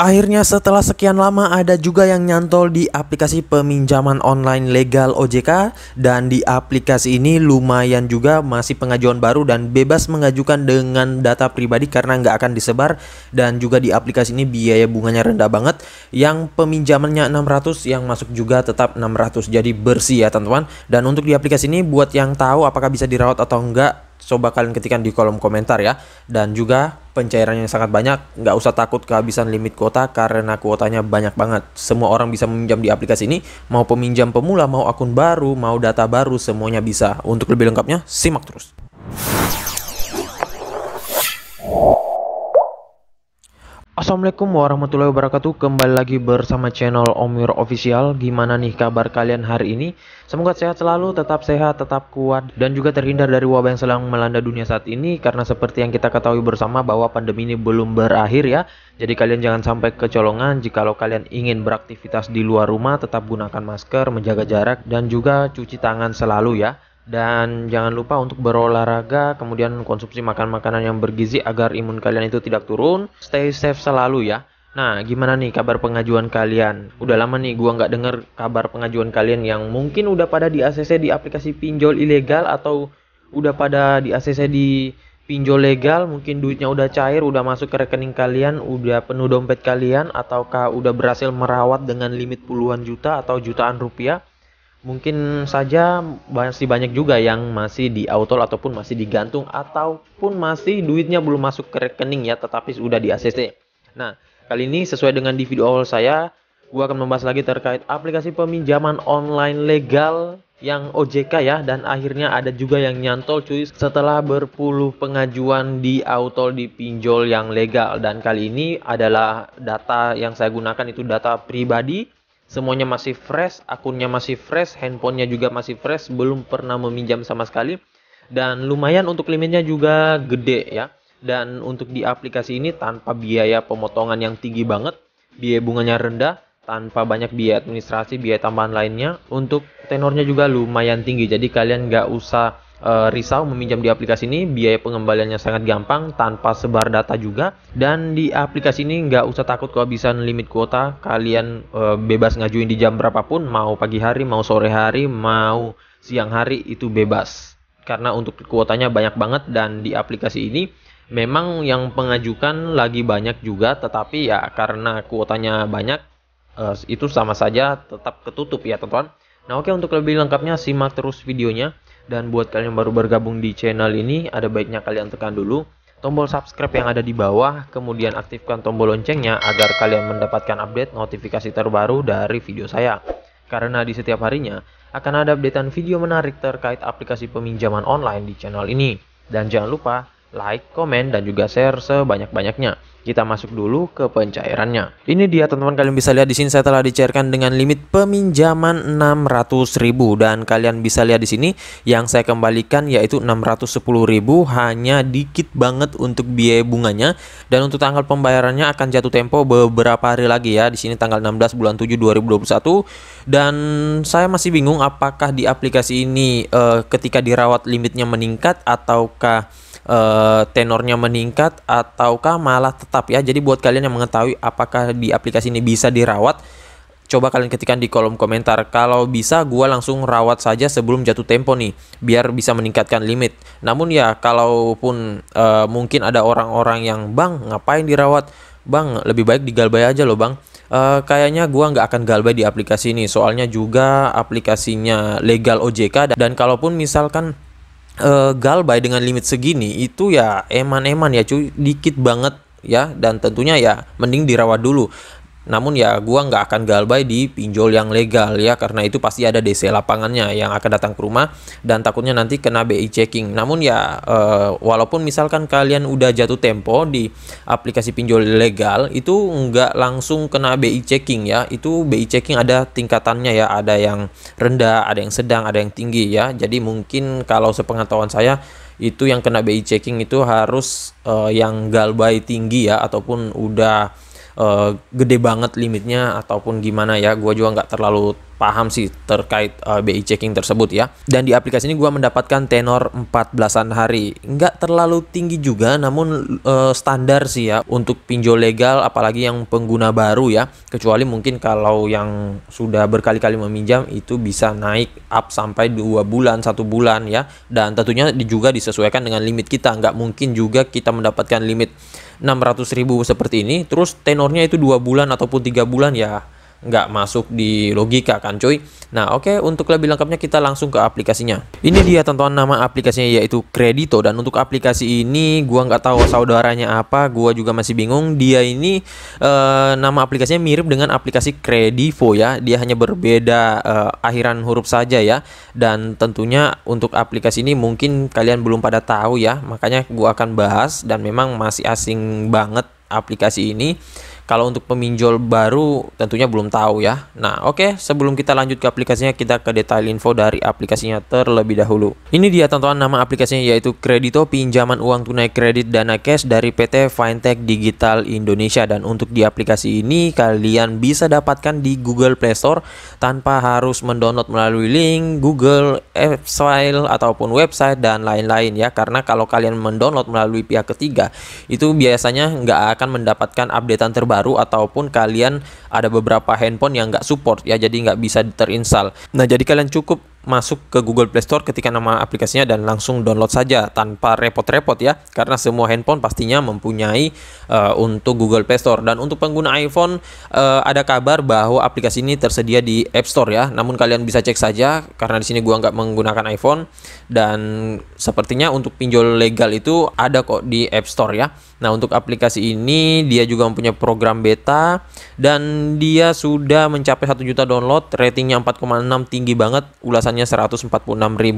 Akhirnya setelah sekian lama ada juga yang nyantol di aplikasi peminjaman online legal OJK. Dan di aplikasi ini lumayan juga masih pengajuan baru dan bebas mengajukan dengan data pribadi karena nggak akan disebar. Dan juga di aplikasi ini biaya bunganya rendah banget. Yang peminjamannya 600, yang masuk juga tetap 600. Jadi bersih ya teman-teman. Dan untuk di aplikasi ini buat yang tahu apakah bisa dirawat atau enggak, coba kalian ketikkan di kolom komentar ya. Dan juga pencairannya sangat banyak, nggak usah takut kehabisan limit kuota karena kuotanya banyak banget. Semua orang bisa meminjam di aplikasi ini, mau peminjam pemula, mau akun baru, mau data baru, semuanya bisa. Untuk lebih lengkapnya simak terus. Assalamualaikum warahmatullahi wabarakatuh. Kembali lagi bersama channel Omir Official. Gimana nih kabar kalian hari ini? Semoga sehat selalu, tetap sehat, tetap kuat, dan juga terhindar dari wabah yang sedang melanda dunia saat ini. Karena seperti yang kita ketahui bersama bahwa pandemi ini belum berakhir ya. Jadi kalian jangan sampai kecolongan. Jikalau kalian ingin beraktivitas di luar rumah, tetap gunakan masker, menjaga jarak, dan juga cuci tangan selalu ya. Dan jangan lupa untuk berolahraga, kemudian konsumsi makanan-makanan yang bergizi agar imun kalian itu tidak turun. Stay safe selalu ya. Nah, gimana nih kabar pengajuan kalian? Udah lama nih gua nggak denger kabar pengajuan kalian yang mungkin udah pada di ACC di aplikasi pinjol ilegal, atau udah pada di ACC di pinjol legal. Mungkin duitnya udah cair, udah masuk ke rekening kalian, udah penuh dompet kalian, ataukah udah berhasil merawat dengan limit puluhan juta atau jutaan rupiah. Mungkin saja masih banyak juga yang masih di auto ataupun masih digantung, ataupun masih duitnya belum masuk ke rekening ya, tetapi sudah di ACC. Nah, kali ini sesuai dengan di video awal saya, gua akan membahas lagi terkait aplikasi peminjaman online legal yang OJK ya. Dan akhirnya ada juga yang nyantol cuy setelah berpuluh pengajuan di auto di pinjol yang legal. Dan kali ini adalah data yang saya gunakan itu data pribadi. Semuanya masih fresh, akunnya masih fresh, handphonenya juga masih fresh, belum pernah meminjam sama sekali. Dan lumayan untuk limitnya juga gede ya. Dan untuk di aplikasi ini tanpa biaya pemotongan yang tinggi banget, biaya bunganya rendah, tanpa banyak biaya administrasi, biaya tambahan lainnya. Untuk tenornya juga lumayan tinggi, jadi kalian nggak usah risau meminjam di aplikasi ini. Biaya pengembaliannya sangat gampang, tanpa sebar data juga. Dan di aplikasi ini nggak usah takut kehabisan limit kuota. Kalian bebas ngajuin di jam berapapun, mau pagi hari, mau sore hari, mau siang hari, itu bebas. Karena untuk kuotanya banyak banget. Dan di aplikasi ini memang yang pengajukan lagi banyak juga, tetapi ya karena kuotanya banyak, itu sama saja tetap ketutup ya teman-teman. Nah oke, untuk lebih lengkapnya simak terus videonya. Dan buat kalian yang baru bergabung di channel ini, ada baiknya kalian tekan dulu tombol subscribe yang ada di bawah, kemudian aktifkan tombol loncengnya agar kalian mendapatkan update notifikasi terbaru dari video saya. Karena di setiap harinya akan ada updatean video menarik terkait aplikasi peminjaman online di channel ini. Dan jangan lupa like, komen, dan juga share sebanyak-banyaknya. Kita masuk dulu ke pencairannya. Ini dia teman-teman, kalian bisa lihat di sini saya telah dicairkan dengan limit peminjaman 600.000, dan kalian bisa lihat di sini yang saya kembalikan yaitu 610.000, hanya dikit banget untuk biaya bunganya. Dan untuk tanggal pembayarannya akan jatuh tempo beberapa hari lagi ya. Di sini tanggal 16 bulan 7 2021. Dan saya masih bingung apakah di aplikasi ini ketika dirawat limitnya meningkat, ataukah tenornya meningkat, ataukah malah tetap ya. Jadi buat kalian yang mengetahui apakah di aplikasi ini bisa dirawat, coba kalian ketikkan di kolom komentar. Kalau bisa gua langsung rawat saja sebelum jatuh tempo nih, biar bisa meningkatkan limit. Namun ya kalaupun mungkin ada orang-orang yang, bang ngapain dirawat bang, lebih baik digalbay aja loh bang. Kayaknya gua nggak akan galbay di aplikasi ini, soalnya juga aplikasinya legal OJK. Dan kalaupun misalkan galbay dengan limit segini, itu ya eman-eman ya cuy, dikit banget ya. Dan tentunya ya mending dirawat dulu. Namun ya gua nggak akan galbay di pinjol yang legal ya, karena itu pasti ada DC lapangannya yang akan datang ke rumah dan takutnya nanti kena BI checking. Namun ya walaupun misalkan kalian udah jatuh tempo di aplikasi pinjol legal, itu nggak langsung kena BI checking ya. Itu BI checking ada tingkatannya ya, ada yang rendah, ada yang sedang, ada yang tinggi ya. Jadi mungkin kalau sepengetahuan saya, itu yang kena BI checking itu harus yang galbay tinggi ya, ataupun udah gede banget limitnya, ataupun gimana ya. Gua juga nggak terlalu paham sih terkait BI checking tersebut ya. Dan di aplikasi ini gue mendapatkan tenor 14-an hari. Nggak terlalu tinggi juga, namun standar sih ya untuk pinjol legal, apalagi yang pengguna baru ya. Kecuali mungkin kalau yang sudah berkali-kali meminjam itu bisa naik up sampai 2 bulan, 1 bulan ya. Dan tentunya juga disesuaikan dengan limit kita. Nggak mungkin juga kita mendapatkan limit 600.000 seperti ini, terus tenornya itu 2 bulan ataupun 3 bulan ya. Nggak masuk di logika kan cuy. Nah oke, untuk lebih lengkapnya kita langsung ke aplikasinya. Ini dia teman-teman, nama aplikasinya yaitu Kredito. Dan untuk aplikasi ini gua nggak tahu saudaranya apa, gua juga masih bingung. Dia ini nama aplikasinya mirip dengan aplikasi Kredivo ya. Dia hanya berbeda akhiran huruf saja ya. Dan tentunya untuk aplikasi ini mungkin kalian belum pada tahu ya, makanya gua akan bahas. Dan memang masih asing banget aplikasi ini. Kalau untuk peminjol baru tentunya belum tahu ya. Nah oke, sebelum kita lanjut ke aplikasinya, kita ke detail info dari aplikasinya terlebih dahulu. Ini dia teman-teman, nama aplikasinya yaitu Kredito, pinjaman uang tunai kredit dana cash dari PT Fintech Digital Indonesia. Dan untuk di aplikasi ini kalian bisa dapatkan di Google Play Store tanpa harus mendownload melalui link Google Apps File ataupun website dan lain-lain ya. Karena kalau kalian mendownload melalui pihak ketiga itu biasanya nggak akan mendapatkan updatean terbaru, ataupun kalian ada beberapa handphone yang nggak support ya, jadi nggak bisa terinstall. Nah jadi kalian cukup masuk ke Google Play Store, ketika nama aplikasinya dan langsung download saja tanpa repot-repot ya, karena semua handphone pastinya mempunyai untuk Google Play Store. Dan untuk pengguna iPhone ada kabar bahwa aplikasi ini tersedia di App Store ya, namun kalian bisa cek saja karena di sini gua nggak menggunakan iPhone. Dan sepertinya untuk pinjol legal itu ada kok di App Store ya. Nah untuk aplikasi ini dia juga mempunyai program beta dan dia sudah mencapai 1 juta download, ratingnya 4,6, tinggi banget, ulasannya 146.000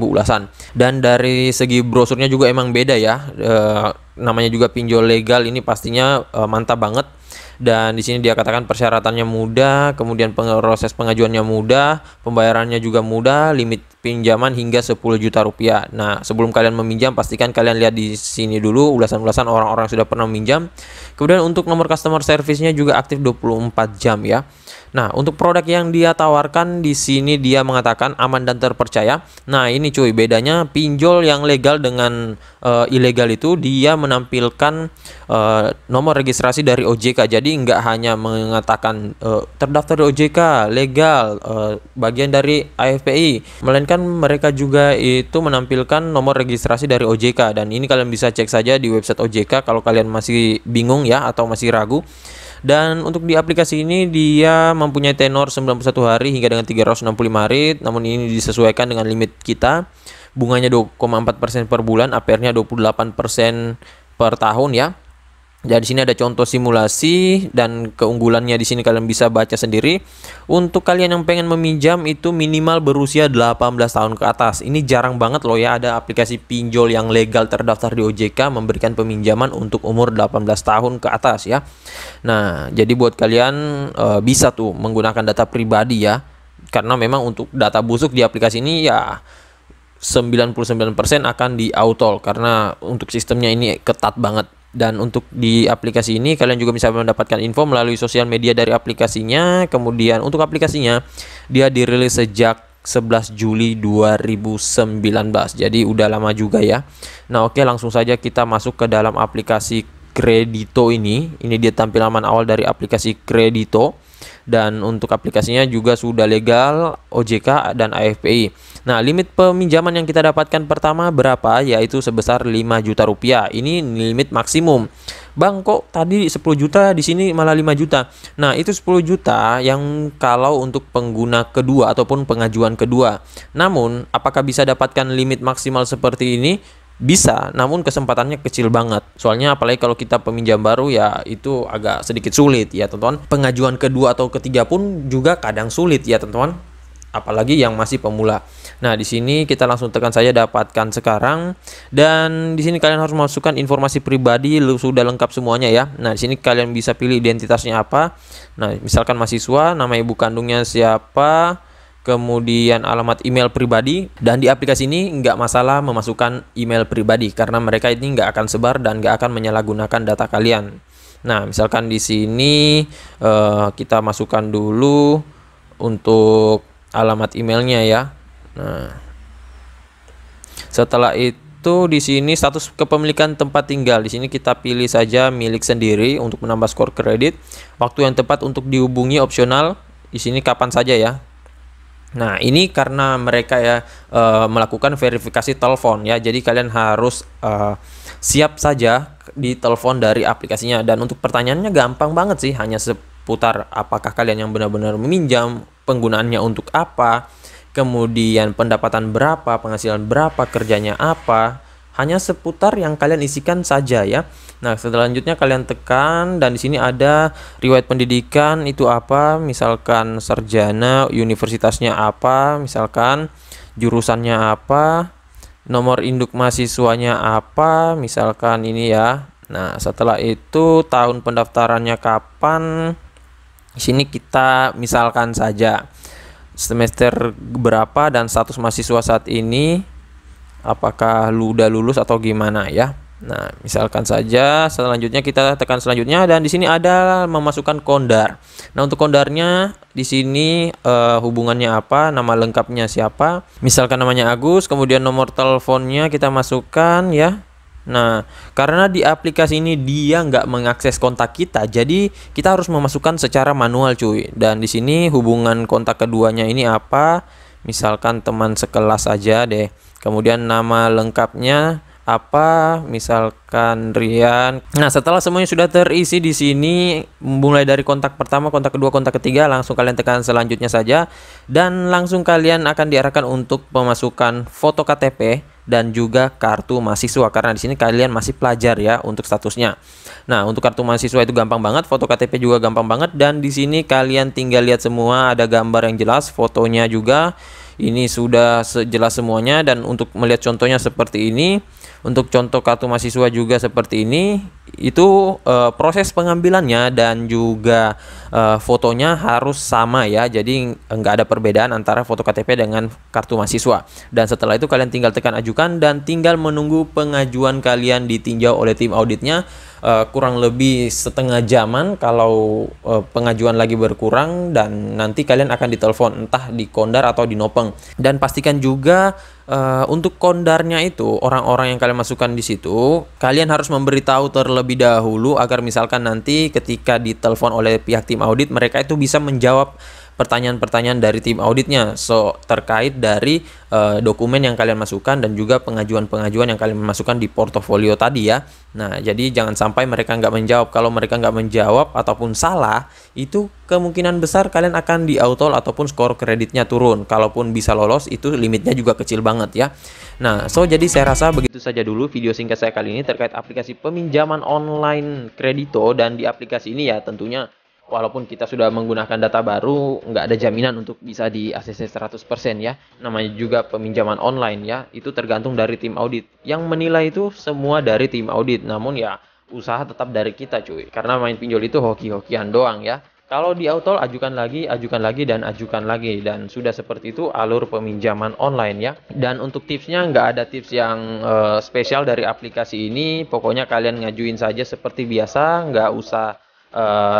ulasan. Dan dari segi brosurnya juga emang beda ya, namanya juga pinjol legal, ini pastinya mantap banget. Dan di sini dia katakan persyaratannya mudah, kemudian proses pengajuannya mudah, pembayarannya juga mudah, limit pinjaman hingga 10 juta rupiah. Nah, sebelum kalian meminjam pastikan kalian lihat di sini dulu ulasan-ulasan orang-orang yang sudah pernah meminjam. Kemudian untuk nomor customer service-nya juga aktif 24 jam ya. Nah, untuk produk yang dia tawarkan di sini dia mengatakan aman dan terpercaya. Nah, ini cuy, bedanya pinjol yang legal dengan ilegal itu dia menampilkan nomor registrasi dari OJK. Jadi nggak hanya mengatakan terdaftar di OJK, legal, bagian dari AFPI, melainkan mereka juga itu menampilkan nomor registrasi dari OJK. Dan ini kalian bisa cek saja di website OJK kalau kalian masih bingung ya atau masih ragu. Dan untuk di aplikasi ini dia mempunyai tenor 91 hari hingga dengan 365 hari. Namun ini disesuaikan dengan limit kita. Bunganya 2,4% per bulan, APR-nya 28% per tahun ya. Jadi di sini ada contoh simulasi dan keunggulannya di sini kalian bisa baca sendiri. Untuk kalian yang pengen meminjam itu minimal berusia 18 tahun ke atas. Ini jarang banget loh ya ada aplikasi pinjol yang legal terdaftar di OJK memberikan peminjaman untuk umur 18 tahun ke atas ya. Nah, jadi buat kalian bisa tuh menggunakan data pribadi ya. Karena memang untuk data busuk di aplikasi ini ya 99% akan di auto karena untuk sistemnya ini ketat banget. Dan untuk di aplikasi ini kalian juga bisa mendapatkan info melalui sosial media dari aplikasinya. Kemudian untuk aplikasinya dia dirilis sejak 11 Juli 2019. Jadi udah lama juga ya. Nah oke, langsung saja kita masuk ke dalam aplikasi Kredito ini. Ini dia tampilan awal dari aplikasi Kredito. Dan untuk aplikasinya juga sudah legal, OJK dan AFPI. Nah, limit peminjaman yang kita dapatkan pertama berapa? Yaitu sebesar 5 juta rupiah. Ini limit maksimum. Bang, kok tadi 10 juta, di sini malah 5 juta. Nah, itu 10 juta yang kalau untuk pengguna kedua ataupun pengajuan kedua. Namun, apakah bisa dapatkan limit maksimal seperti ini? Bisa, namun kesempatannya kecil banget. Soalnya apalagi kalau kita peminjam baru ya itu agak sedikit sulit ya teman-teman. Pengajuan kedua atau ketiga pun juga kadang sulit ya teman-teman. Apalagi yang masih pemula. Nah, di sini kita langsung tekan saja dapatkan sekarang. Dan di sini kalian harus masukkan informasi pribadi sudah lengkap semuanya ya. Nah, di sini kalian bisa pilih identitasnya apa. Nah, misalkan mahasiswa, nama ibu kandungnya siapa, kemudian alamat email pribadi. Dan di aplikasi ini nggak masalah memasukkan email pribadi karena mereka ini nggak akan sebar dan nggak akan menyalahgunakan data kalian. Nah, misalkan di sini kita masukkan dulu untuk alamat emailnya ya. Nah, setelah itu di sini status kepemilikan tempat tinggal. Di sini kita pilih saja milik sendiri untuk menambah skor kredit. Waktu yang tepat untuk dihubungi opsional. Di sini kapan saja ya. Nah, ini karena mereka ya melakukan verifikasi telepon ya. Jadi kalian harus siap saja di telepon dari aplikasinya. Dan untuk pertanyaannya gampang banget sih, hanya seputar apakah kalian yang benar-benar meminjam, penggunaannya untuk apa, kemudian pendapatan berapa, penghasilan berapa, kerjanya apa. Hanya seputar yang kalian isikan saja ya. Nah, selanjutnya kalian tekan dan di sini ada riwayat pendidikan itu apa, misalkan sarjana, universitasnya apa, misalkan jurusannya apa, nomor induk mahasiswanya apa, misalkan ini ya. Nah, setelah itu tahun pendaftarannya kapan. Di sini kita misalkan saja semester berapa dan status mahasiswa saat ini, apakah lu udah lulus atau gimana ya. Nah, misalkan saja selanjutnya kita tekan selanjutnya dan di sini ada memasukkan kondar. Nah, untuk kondarnya di sini hubungannya apa, nama lengkapnya siapa. Misalkan namanya Agus, kemudian nomor teleponnya kita masukkan ya. Nah, karena di aplikasi ini dia nggak mengakses kontak kita, jadi kita harus memasukkan secara manual cuy. Dan di sini hubungan kontak keduanya ini apa? Misalkan teman sekelas aja deh. Kemudian nama lengkapnya apa, misalkan Rian. Nah, setelah semuanya sudah terisi di sini, mulai dari kontak pertama, kontak kedua, kontak ketiga, langsung kalian tekan selanjutnya saja dan langsung kalian akan diarahkan untuk pemasukan foto KTP dan juga kartu mahasiswa, karena di sini kalian masih pelajar ya untuk statusnya. Nah, untuk kartu mahasiswa itu gampang banget, foto KTP juga gampang banget, dan di sini kalian tinggal lihat semua, ada gambar yang jelas, fotonya juga ini sudah jelas semuanya. Dan untuk melihat contohnya seperti ini, untuk contoh kartu mahasiswa juga seperti ini. Itu proses pengambilannya dan juga fotonya harus sama ya, jadi nggak ada perbedaan antara foto KTP dengan kartu mahasiswa. Dan setelah itu kalian tinggal tekan ajukan dan tinggal menunggu pengajuan kalian ditinjau oleh tim auditnya. Kurang lebih setengah jaman kalau pengajuan lagi berkurang, dan nanti kalian akan ditelepon entah di kondar atau di nopeng. Dan pastikan juga untuk kondarnya itu, orang-orang yang kalian masukkan di situ, kalian harus memberitahu terlebih dahulu agar misalkan nanti ketika ditelepon oleh pihak tim audit, mereka itu bisa menjawab pertanyaan-pertanyaan dari tim auditnya terkait dari dokumen yang kalian masukkan dan juga pengajuan-pengajuan yang kalian masukkan di portofolio tadi ya. Nah, jadi jangan sampai mereka nggak menjawab. Kalau mereka nggak menjawab ataupun salah, itu kemungkinan besar kalian akan di auto ataupun skor kreditnya turun. Kalaupun bisa lolos, itu limitnya juga kecil banget ya. Nah, jadi saya rasa begitu saja dulu video singkat saya kali ini terkait aplikasi peminjaman online Kredito. Dan di aplikasi ini ya tentunya walaupun kita sudah menggunakan data baru, nggak ada jaminan untuk bisa di ACC 100% ya. Namanya juga peminjaman online ya, itu tergantung dari tim audit. Yang menilai itu semua dari tim audit. Namun ya usaha tetap dari kita cuy. Karena main pinjol itu hoki-hokian doang ya. Kalau di auto ajukan lagi dan ajukan lagi. Dan sudah seperti itu alur peminjaman online ya. Dan untuk tipsnya nggak ada tips yang spesial dari aplikasi ini. Pokoknya kalian ngajuin saja seperti biasa, nggak usah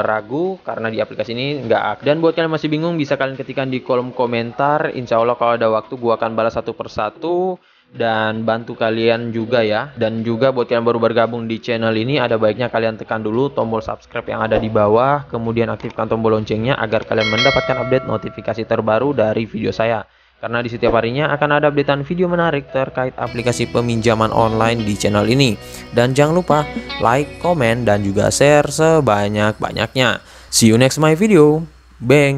ragu karena di aplikasi ini nggak. Dan buat kalian masih bingung, bisa kalian ketikkan di kolom komentar. Insya Allah kalau ada waktu gua akan balas satu persatu dan bantu kalian juga ya. Dan juga buat kalian baru bergabung di channel ini, ada baiknya kalian tekan dulu tombol subscribe yang ada di bawah, kemudian aktifkan tombol loncengnya agar kalian mendapatkan update notifikasi terbaru dari video saya. Karena di setiap harinya akan ada updatean video menarik terkait aplikasi peminjaman online di channel ini. Dan jangan lupa like, komen, dan juga share sebanyak-banyaknya. See you next my video. Bang!